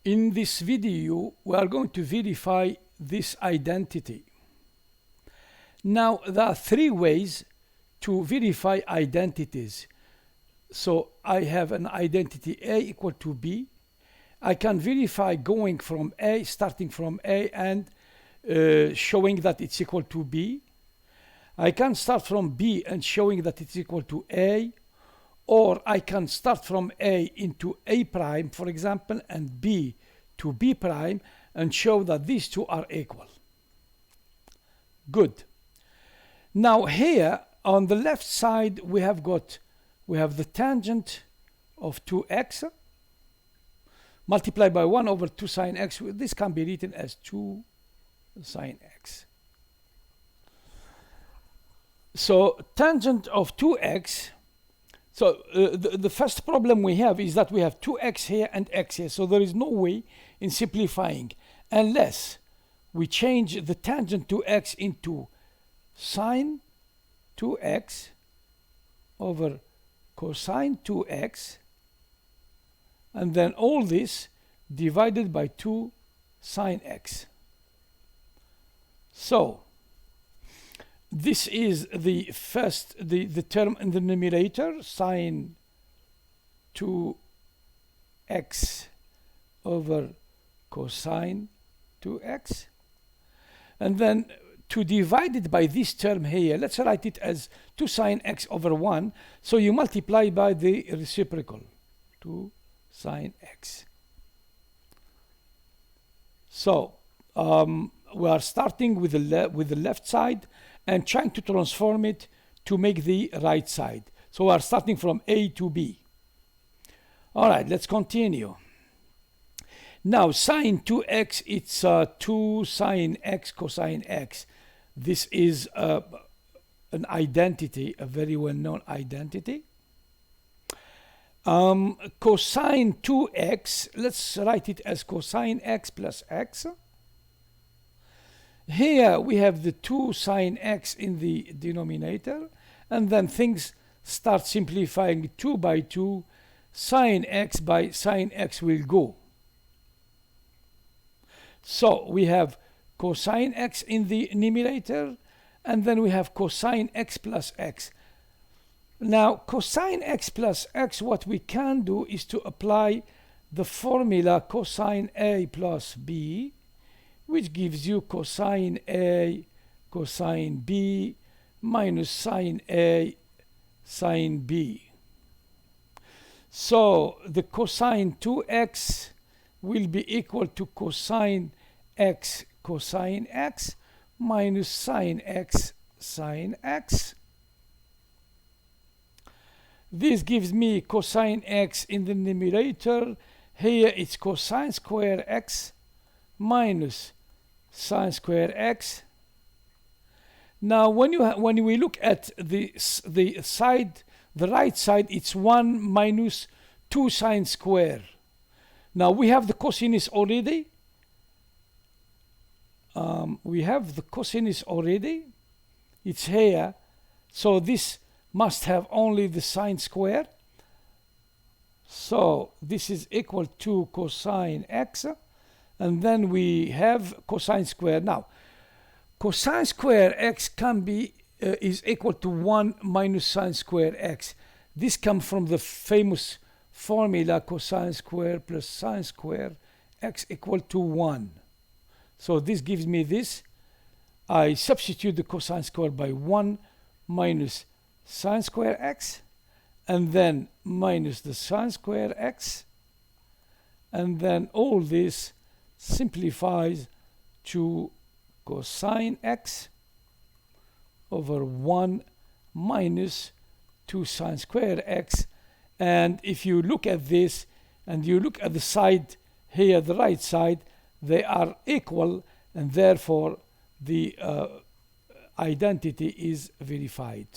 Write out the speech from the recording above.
In this video, we are going to verify this identity. Now, there are three ways to verify identities. So I have an identity A equal to B. I can verify going from A, starting from A and showing that it's equal to B. I can start from B and showing that it's equal to A. Or I can start from A into A prime, for example, and B to B prime and show that these two are equal. Good. Now here on the left side we have the tangent of 2x multiplied by 1 over 2 sine x. This can be written as 2 sine x. So tangent of 2x. So the first problem we have is that we have 2x here and x here. So there is no way in simplifying unless we change the tangent to x into sine 2x over cosine 2x, and then all this divided by 2 sine x. So this is the first, the term in the numerator, sine 2x over cosine 2x. And then to divide it by this term here, let's write it as 2 sine x over 1. So you multiply by the reciprocal, 2 sine x. So we are starting with the left side and trying to transform it to make the right side. So we are starting from A to B. All right, let's continue. Now sine 2x, it's 2 sine x cosine x. This is an identity, a very well-known identity. Cosine 2x, let's write it as cosine x plus x. Here we have the 2 sine x in the denominator, and then things start simplifying. 2 by 2, sine x by sine x will go. So we have cosine x in the numerator, and then we have cosine x plus x. Now cosine x plus x, what we can do is to apply the formula cosine A plus B, which gives you cosine A cosine B minus sine A sine B. So the cosine 2x will be equal to cosine x cosine x minus sine x sine x. This gives me cosine x in the numerator. Here it's cosine square x minus sine square x. Now when we look at the side, the right side, it's 1 minus 2 sine square. Now we have the cosinus already. It's here. So this must have only the sine square. So this is equal to cosine x. And then we have cosine square. Now, cosine square x can be is equal to 1 minus sine square x. This comes from the famous formula cosine square plus sine square x equal to 1. So this gives me this. I substitute the cosine square by 1 minus sine square x, and then minus the sine square x, and then all this simplifies to cosine x over 1 minus 2 sine square x. And if you look at this and you look at the side here, the right side, they are equal, and therefore the identity is verified.